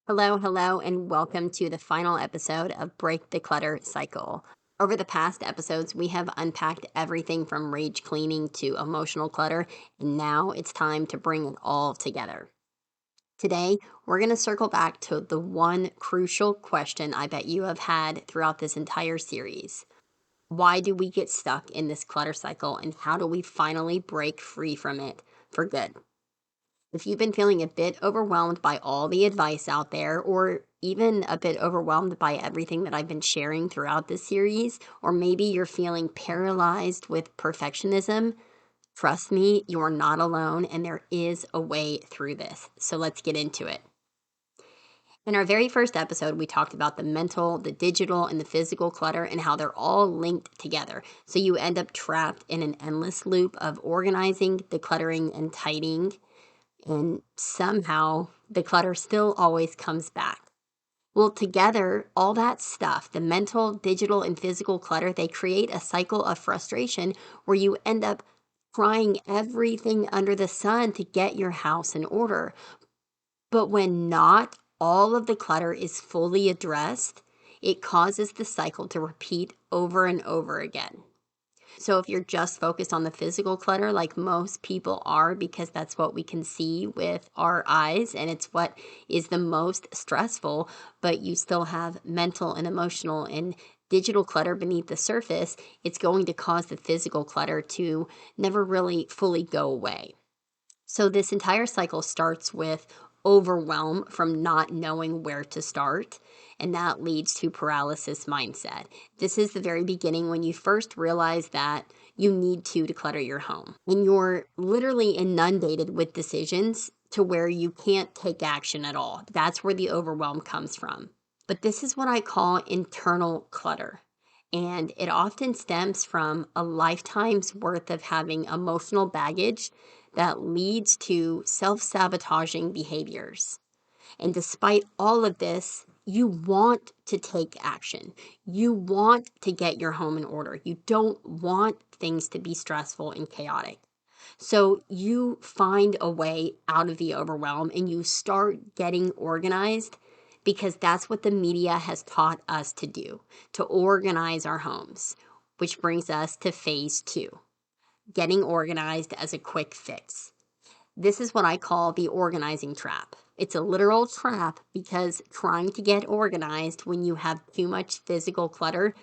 Hello, hello, and welcome to the final episode of Break the Clutter Cycle. Over the past episodes, we have unpacked everything from rage cleaning to emotional clutter, and now it's time to bring it all together. Today, we're going to circle back to the one crucial question I bet you have had throughout this entire series. Why do we get stuck in this clutter cycle, and how do we finally break free from it for good? If you've been feeling a bit overwhelmed by all the advice out there, or even a bit overwhelmed by everything that I've been sharing throughout this series, or maybe you're feeling paralyzed with perfectionism, trust me, you are not alone and there is a way through this. So let's get into it. In our very first episode, we talked about the mental, the digital, and the physical clutter and how they're all linked together. So you end up trapped in an endless loop of organizing, decluttering, and tidying, and somehow the clutter still always comes back. Well, together, all that stuff, the mental, digital, and physical clutter, they create a cycle of frustration where you end up trying everything under the sun to get your house in order. But when not all of the clutter is fully addressed, it causes the cycle to repeat over and over again. So if you're just focused on the physical clutter, like most people are, because that's what we can see with our eyes and it's what is the most stressful, but you still have mental and emotional and digital clutter beneath the surface, it's going to cause the physical clutter to never really fully go away. So this entire cycle starts with overwhelm from not knowing where to start, and that leads to paralysis mindset. This is the very beginning when you first realize that you need to declutter your home. And you're literally inundated with decisions to where you can't take action at all. That's where the overwhelm comes from. But this is what I call internal clutter. And it often stems from a lifetime's worth of having emotional baggage that leads to self sabotaging behaviors. And despite all of this, you want to take action. You want to get your home in order. You don't want things to be stressful and chaotic. So you find a way out of the overwhelm and you start getting organized because that's what the media has taught us to do, to organize our homes, which brings us to phase two, getting organized as a quick fix. This is what I call the organizing trap. It's a literal trap because trying to get organized when you have too much physical clutter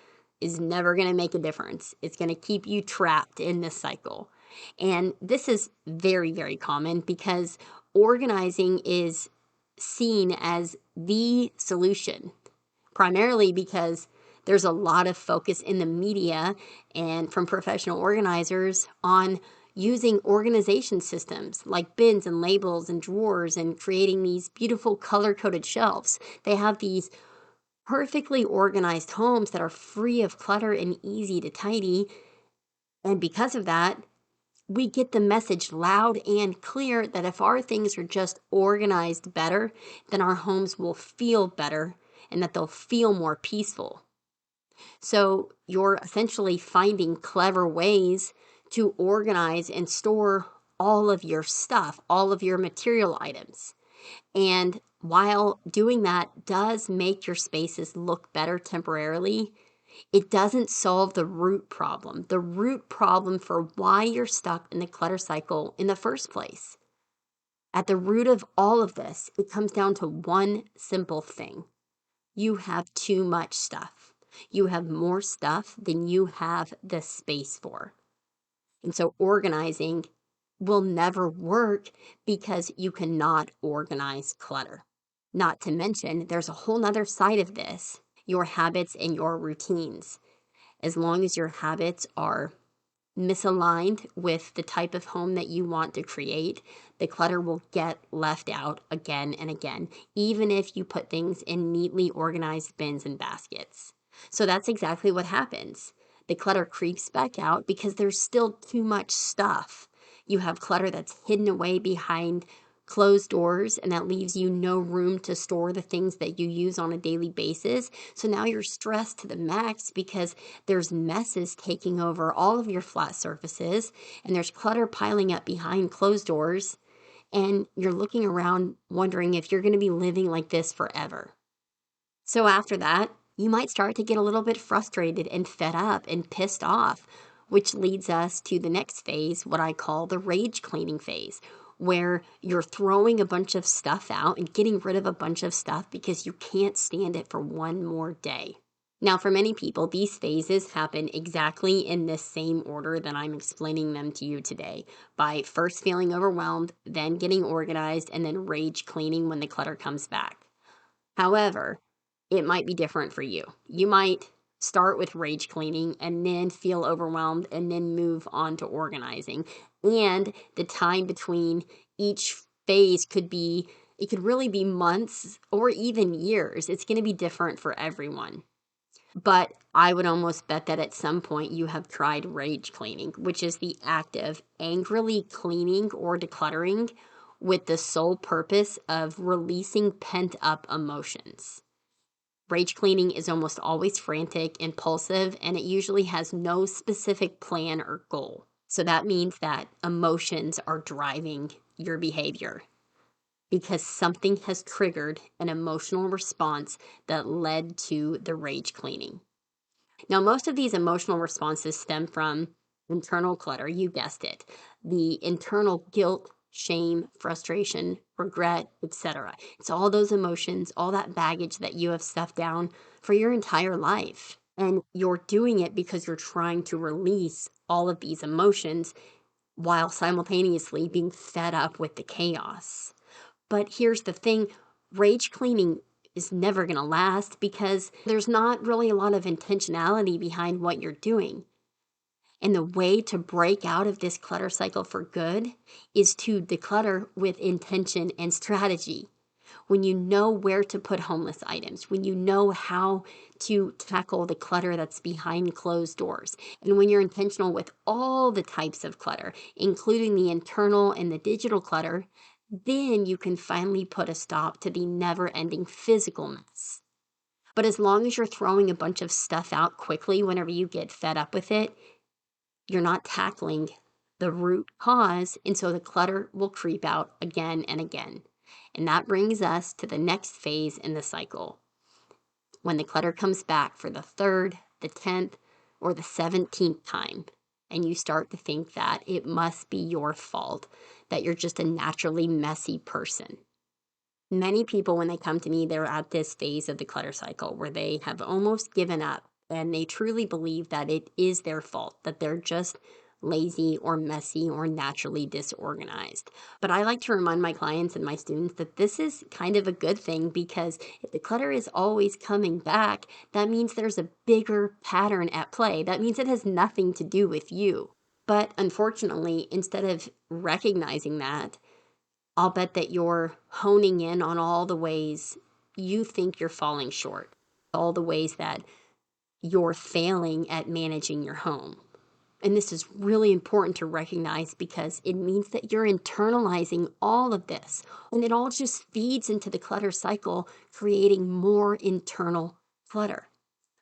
is never going to make a difference. It's going to keep you trapped in this cycle. And this is very, very common because organizing is seen as the solution, primarily because there's a lot of focus in the media and from professional organizers on using organization systems like bins and labels and drawers and creating these beautiful color-coded shelves. They have these perfectly organized homes that are free of clutter and easy to tidy. And because of that, we get the message loud and clear that if our things are just organized better, then our homes will feel better and that they'll feel more peaceful. So you're essentially finding clever ways to organize and store all of your stuff, all of your material items. And while doing that does make your spaces look better temporarily, it doesn't solve the root problem for why you're stuck in the clutter cycle in the first place. At the root of all of this, it comes down to one simple thing. You have too much stuff. You have more stuff than you have the space for. And so organizing will never work because you cannot organize clutter. Not to mention, there's a whole nother side of this, your habits and your routines. As long as your habits are misaligned with the type of home that you want to create, the clutter will get left out again and again, even if you put things in neatly organized bins and baskets. So that's exactly what happens. The clutter creeps back out because there's still too much stuff. You have clutter that's hidden away behind closed doors, and that leaves you no room to store the things that you use on a daily basis. So now you're stressed to the max because there's messes taking over all of your flat surfaces, and there's clutter piling up behind closed doors. and you're looking around wondering if you're going to be living like this forever. So after that, you might start to get a little bit frustrated and fed up and pissed off, which leads us to the next phase, what I call the rage cleaning phase, where you're throwing a bunch of stuff out and getting rid of a bunch of stuff because you can't stand it for one more day. Now, for many people, these phases happen exactly in this same order that I'm explaining them to you today, by first feeling overwhelmed, then getting organized, and then rage cleaning when the clutter comes back. However, it might be different for you. You might start with rage cleaning and then feel overwhelmed and then move on to organizing. And the time between each phase it could really be months or even years. It's going to be different for everyone. But I would almost bet that at some point you have tried rage cleaning, which is the act of angrily cleaning or decluttering with the sole purpose of releasing pent up emotions. Rage cleaning is almost always frantic, impulsive, and it usually has no specific plan or goal. So that means that emotions are driving your behavior because something has triggered an emotional response that led to the rage cleaning. Now, most of these emotional responses stem from internal clutter. You guessed it. The internal guilt, shame, frustration, regret, etc. It's all those emotions, all that baggage that you have stuffed down for your entire life. And you're doing it because you're trying to release all of these emotions while simultaneously being fed up with the chaos. But here's the thing, rage cleaning is never going to last because there's not really a lot of intentionality behind what you're doing. And the way to break out of this clutter cycle for good is to declutter with intention and strategy. When you know where to put homeless items, when you know how to tackle the clutter that's behind closed doors, and when you're intentional with all the types of clutter, including the internal and the digital clutter, then you can finally put a stop to the never-ending physical mess. But as long as you're throwing a bunch of stuff out quickly whenever you get fed up with it, you're not tackling the root cause, and so the clutter will creep out again and again. And that brings us to the next phase in the cycle. When the clutter comes back for the third, the 10th, or the 17th time, and you start to think that it must be your fault, that you're just a naturally messy person. Many people, when they come to me, they're at this phase of the clutter cycle where they have almost given up and they truly believe that it is their fault, that they're just lazy or messy or naturally disorganized. But I like to remind my clients and my students that this is kind of a good thing because if the clutter is always coming back, that means there's a bigger pattern at play. That means it has nothing to do with you. But unfortunately, instead of recognizing that, I'll bet that you're honing in on all the ways you think you're falling short, all the ways that you're failing at managing your home. And this is really important to recognize because it means that you're internalizing all of this. And it all just feeds into the clutter cycle, creating more internal clutter,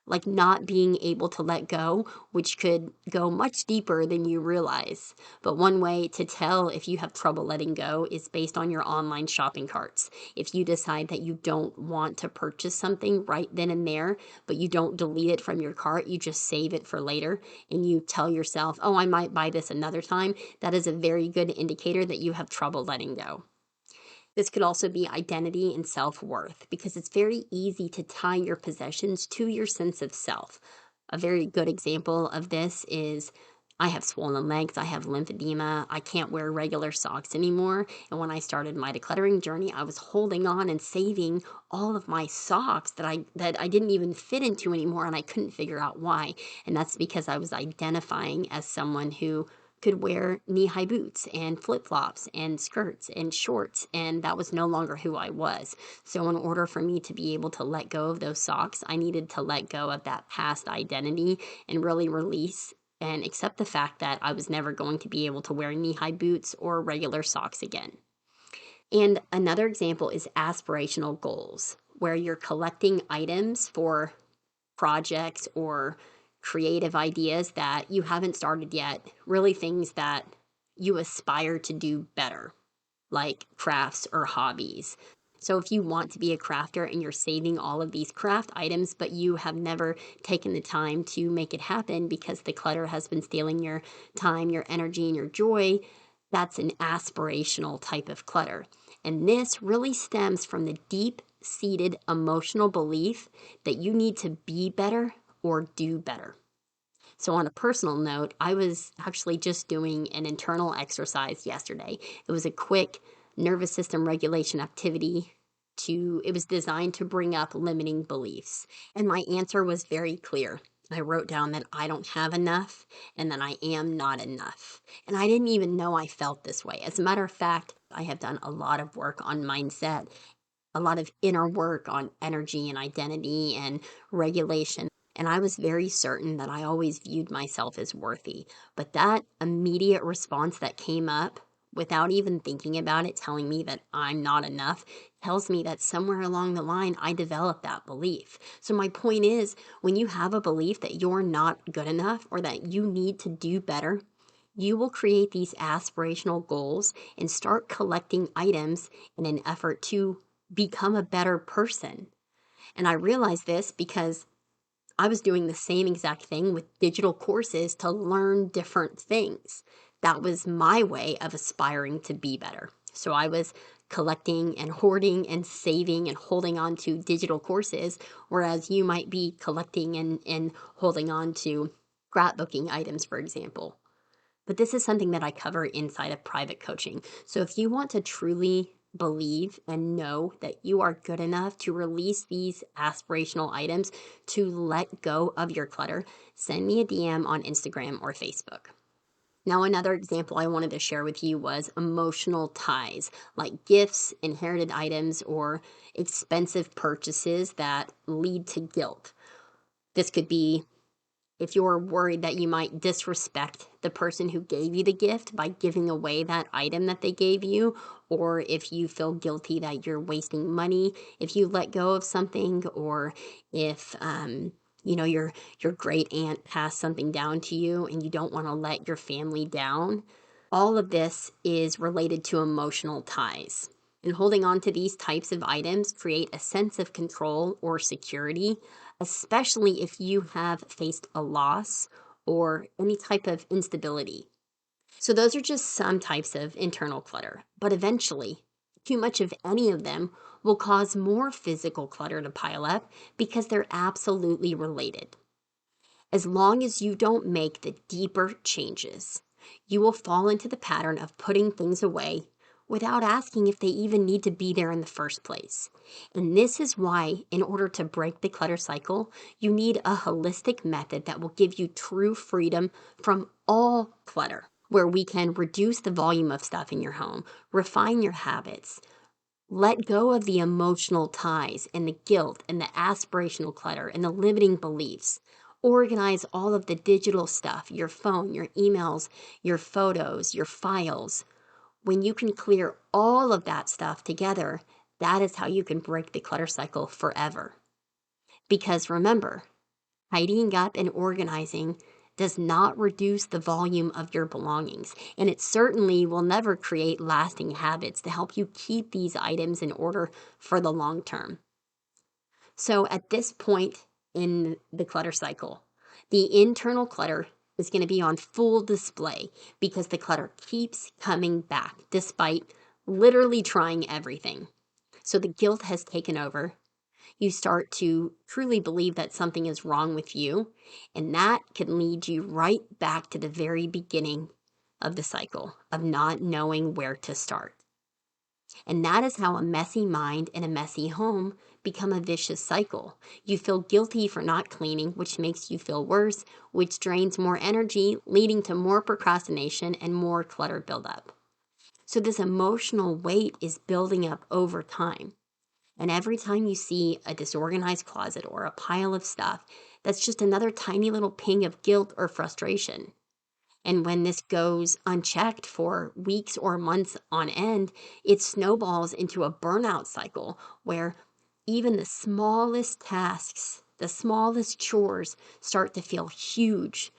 like not being able to let go, which could go much deeper than you realize. But one way to tell if you have trouble letting go is based on your online shopping carts. If you decide that you don't want to purchase something right then and there, but you don't delete it from your cart, you just save it for later, and you tell yourself, oh, I might buy this another time, that is a very good indicator that you have trouble letting go. This could also be identity and self-worth because it's very easy to tie your possessions to your sense of self. A very good example of this is I have swollen legs, I have lymphedema, I can't wear regular socks anymore. And when I started my decluttering journey, I was holding on and saving all of my socks that I didn't even fit into anymore, and I couldn't figure out why. And that's because I was identifying as someone who could wear knee-high boots and flip-flops and skirts and shorts, and that was no longer who I was. So in order for me to be able to let go of those socks, I needed to let go of that past identity and really release and accept the fact that I was never going to be able to wear knee-high boots or regular socks again. And another example is aspirational goals, where you're collecting items for projects or creative ideas that you haven't started yet, really things that you aspire to do better. like crafts or hobbies. So if you want to be a crafter and you're saving all of these craft items, but you have never taken the time to make it happen because the clutter has been stealing your time, your energy, and your joy, that's an aspirational type of clutter. And this really stems from the deep-seated emotional belief that you need to be better or do better. So, on a personal note, I was actually just doing an internal exercise yesterday. It was a quick nervous system regulation activity it was designed to bring up limiting beliefs. And my answer was very clear. I wrote down that I don't have enough and that I am not enough. And I didn't even know I felt this way. As a matter of fact, I have done a lot of work on mindset, a lot of inner work on energy and identity and regulation. And I was very certain that I always viewed myself as worthy. But that immediate response that came up without even thinking about it, telling me that I'm not enough, tells me that somewhere along the line, I developed that belief. So my point is, when you have a belief that you're not good enough or that you need to do better, you will create these aspirational goals and start collecting items in an effort to become a better person. And I realized this because I was doing the same exact thing with digital courses to learn different things. That was my way of aspiring to be better. So I was collecting and hoarding and saving and holding on to digital courses, whereas you might be collecting and holding on to scrapbooking items, for example. But this is something that I cover inside of private coaching. So if you want to truly believe and know that you are good enough to release these aspirational items, to let go of your clutter, send me a DM on Instagram or Facebook. Now, another example I wanted to share with you was emotional ties, like gifts, inherited items, or expensive purchases that lead to guilt. This could be if you're worried that you might disrespect the person who gave you the gift by giving away that item that they gave you, or if you feel guilty that you're wasting money if you let go of something, or if your great aunt passed something down to you and you don't want to let your family down. All of this is related to emotional ties. And holding on to these types of items create a sense of control or security, especially if you have faced a loss or any type of instability. So those are just some types of internal clutter, but eventually, too much of any of them will cause more physical clutter to pile up because they're absolutely related. As long as you don't make the deeper changes, you will fall into the pattern of putting things away without asking if they even need to be there in the first place. And this is why, in order to break the clutter cycle, you need a holistic method that will give you true freedom from all clutter, where we can reduce the volume of stuff in your home, refine your habits, let go of the emotional ties and the guilt and the aspirational clutter and the limiting beliefs. Organize all of the digital stuff, your phone, your emails, your photos, your files. When you can clear all of that stuff together, that is how you can break the clutter cycle forever. Because remember, tidying up and organizing does not reduce the volume of your belongings, and it certainly will never create lasting habits to help you keep these items in order for the long term. So at this point in the clutter cycle, the internal clutter is going to be on full display because the clutter keeps coming back despite literally trying everything. So the guilt has taken over. You start to truly believe that something is wrong with you, and that can lead you right back to the very beginning of the cycle of not knowing where to start. And that is how a messy mind and a messy home become a vicious cycle. You feel guilty for not cleaning, which makes you feel worse, which drains more energy, leading to more procrastination and more clutter buildup. So this emotional weight is building up over time. And every time you see a disorganized closet or a pile of stuff, that's just another tiny little ping of guilt or frustration. And when this goes unchecked for weeks or months on end, it snowballs into a burnout cycle where even the smallest tasks, the smallest chores start to feel huge.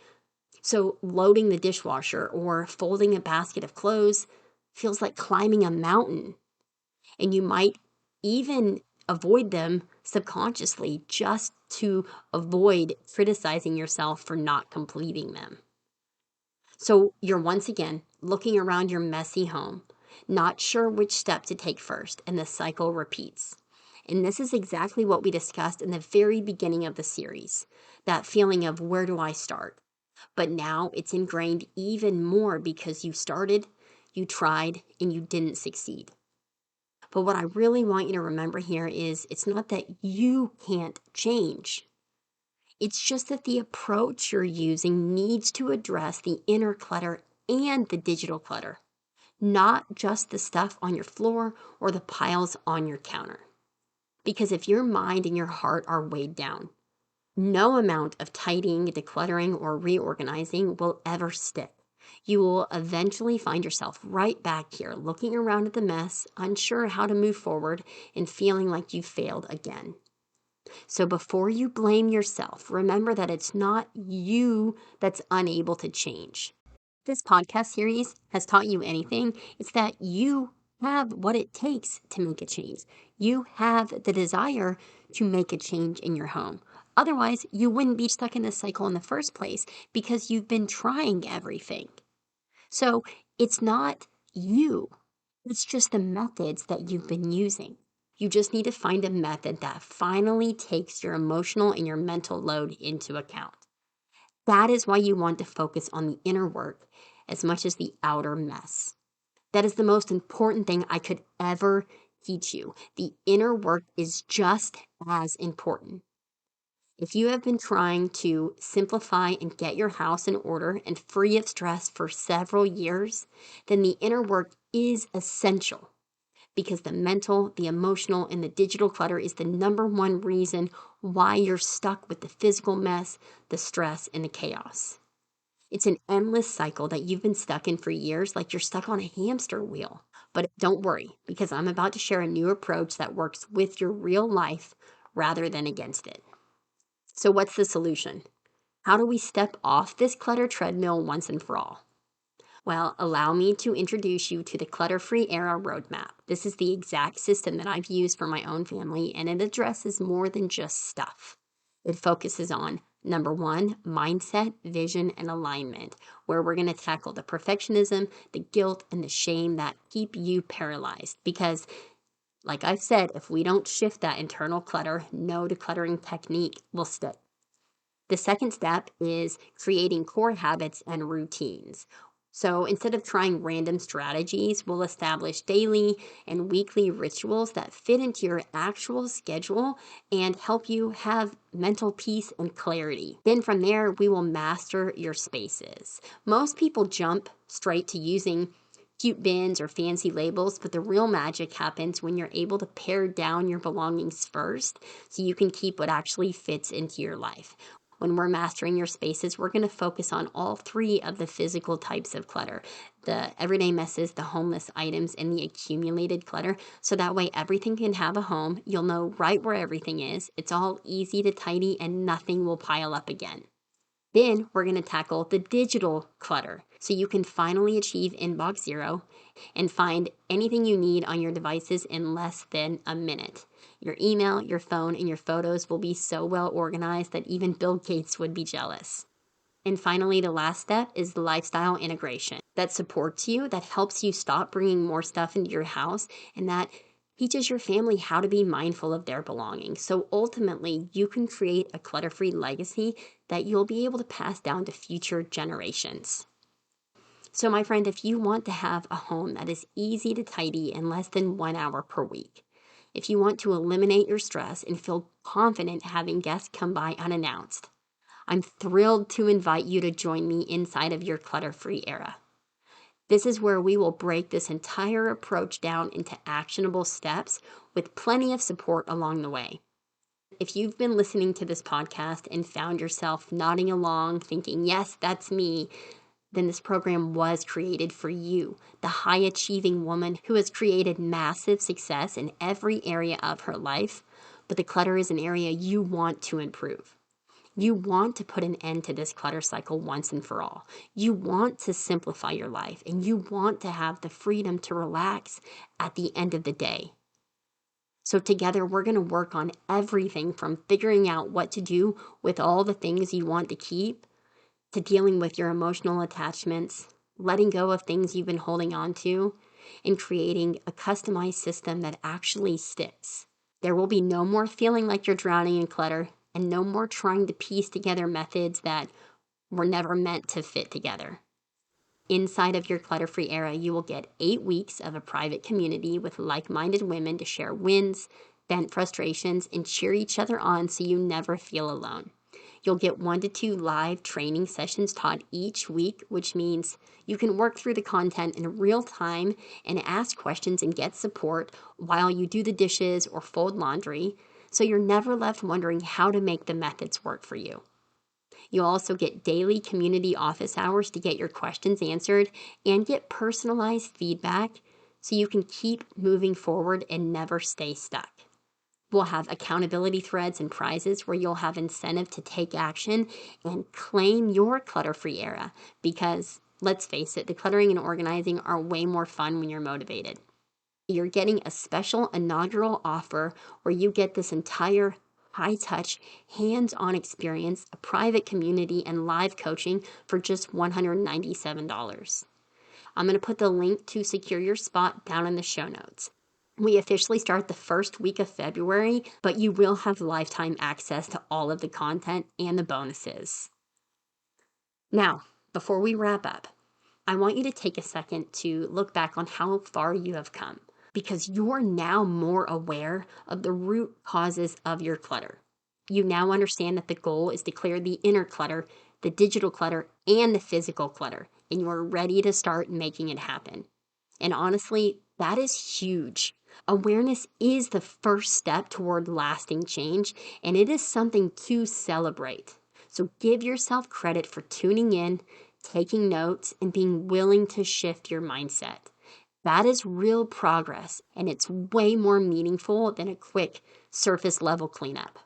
So loading the dishwasher or folding a basket of clothes feels like climbing a mountain. And you might even avoid them subconsciously just to avoid criticizing yourself for not completing them. So you're once again looking around your messy home, not sure which step to take first, and the cycle repeats. And this is exactly what we discussed in the very beginning of the series, that feeling of where do I start? But now it's ingrained even more because you started, you tried, and you didn't succeed. But what I really want you to remember here is it's not that you can't change. It's just that the approach you're using needs to address the inner clutter and the digital clutter, not just the stuff on your floor or the piles on your counter. Because if your mind and your heart are weighed down, no amount of tidying, decluttering, or reorganizing will ever stick. You will eventually find yourself right back here, looking around at the mess, unsure how to move forward, and feeling like you failed again. So before you blame yourself, remember that it's not you that's unable to change. This podcast series has taught you anything, it's that you have what it takes to make a change. You have the desire to make a change in your home. Otherwise, you wouldn't be stuck in this cycle in the first place because you've been trying everything. So it's not you, it's just the methods that you've been using. You just need to find a method that finally takes your emotional and your mental load into account. That is why you want to focus on the inner work as much as the outer mess. That is the most important thing I could ever teach you. The inner work is just as important. If you have been trying to simplify and get your house in order and free of stress for several years, then the inner work is essential because the mental, the emotional, and the digital clutter is the number one reason why you're stuck with the physical mess, the stress, and the chaos. It's an endless cycle that you've been stuck in for years, like you're stuck on a hamster wheel. But don't worry, because I'm about to share a new approach that works with your real life rather than against it. So what's the solution? How do we step off this clutter treadmill once and for all? Well, allow me to introduce you to the Clutter-Free Era Roadmap. This is the exact system that I've used for my own family, and it addresses more than just stuff. It focuses on number one, mindset, vision, and alignment, where we're going to tackle the perfectionism, the guilt, and the shame that keep you paralyzed. Because, like I've said, if we don't shift that internal clutter, no decluttering technique will stick. The second step is creating core habits and routines. So instead of trying random strategies, we'll establish daily and weekly rituals that fit into your actual schedule and help you have mental peace and clarity. Then from there, we will master your spaces. Most people jump straight to using cute bins or fancy labels, but the real magic happens when you're able to pare down your belongings first so you can keep what actually fits into your life. When we're mastering your spaces, we're going to focus on all three of the physical types of clutter, the everyday messes, the homeless items, and the accumulated clutter. So that way everything can have a home. You'll know right where everything is. It's all easy to tidy and nothing will pile up again. Then we're going to tackle the digital clutter so you can finally achieve inbox zero and find anything you need on your devices in less than a minute. Your email, your phone, and your photos will be so well organized that even Bill Gates would be jealous. And finally, the last step is the lifestyle integration that supports you, that helps you stop bringing more stuff into your house, and that teaches your family how to be mindful of their belongings. So ultimately, you can create a clutter-free legacy that you'll be able to pass down to future generations. So my friend, if you want to have a home that is easy to tidy in less than 1 hour per week, if you want to eliminate your stress and feel confident having guests come by unannounced, I'm thrilled to invite you to join me inside of your clutter-free era. This is where we will break this entire approach down into actionable steps with plenty of support along the way. If you've been listening to this podcast and found yourself nodding along, thinking, yes, that's me, then this program was created for you, the high-achieving woman who has created massive success in every area of her life, but the clutter is an area you want to improve. You want to put an end to this clutter cycle once and for all. You want to simplify your life, and you want to have the freedom to relax at the end of the day. So together, we're going to work on everything from figuring out what to do with all the things you want to keep, to dealing with your emotional attachments, letting go of things you've been holding on to, and creating a customized system that actually sticks. There will be no more feeling like you're drowning in clutter, and no more trying to piece together methods that were never meant to fit together. Inside of your clutter-free era, you will get 8 weeks of a private community with like-minded women to share wins, vent frustrations, and cheer each other on so you never feel alone. You'll get 1 to 2 live training sessions taught each week, which means you can work through the content in real time and ask questions and get support while you do the dishes or fold laundry, so you're never left wondering how to make the methods work for you. You'll also get daily community office hours to get your questions answered and get personalized feedback so you can keep moving forward and never stay stuck. We'll have accountability threads and prizes where you'll have incentive to take action and claim your clutter-free era because, let's face it, decluttering and organizing are way more fun when you're motivated. You're getting a special inaugural offer where you get this entire high-touch, hands-on experience, a private community, and live coaching for just $197. I'm going to put the link to secure your spot down in the show notes. We officially start the first week of February, but you will have lifetime access to all of the content and the bonuses. Now, before we wrap up, I want you to take a second to look back on how far you have come, because you're now more aware of the root causes of your clutter. You now understand that the goal is to clear the inner clutter, the digital clutter, and the physical clutter, and you're ready to start making it happen. And honestly, that is huge. Awareness is the first step toward lasting change, and it is something to celebrate. So give yourself credit for tuning in, taking notes, and being willing to shift your mindset. That is real progress, and it's way more meaningful than a quick surface level cleanup.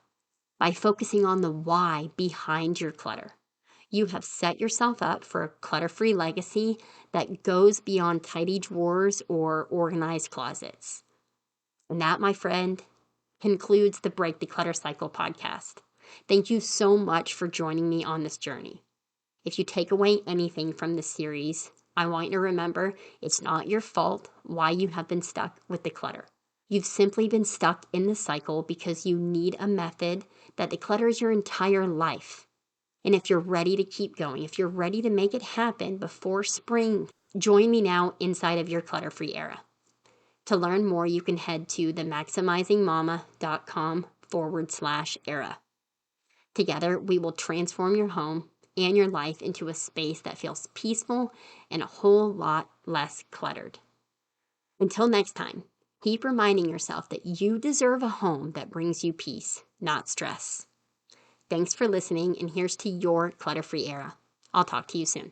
By focusing on the why behind your clutter, you have set yourself up for a clutter-free legacy that goes beyond tidy drawers or organized closets. And that, my friend, concludes the Break the Clutter Cycle podcast. Thank you so much for joining me on this journey. If you take away anything from this series, I want you to remember it's not your fault why you have been stuck with the clutter. You've simply been stuck in the cycle because you need a method that declutters your entire life. And if you're ready to keep going, if you're ready to make it happen before spring, join me now inside of your clutter-free era. To learn more, you can head to themaximizingmama.com/era. Together, we will transform your home and your life into a space that feels peaceful and a whole lot less cluttered. Until next time, keep reminding yourself that you deserve a home that brings you peace, not stress. Thanks for listening, and here's to your clutter-free era. I'll talk to you soon.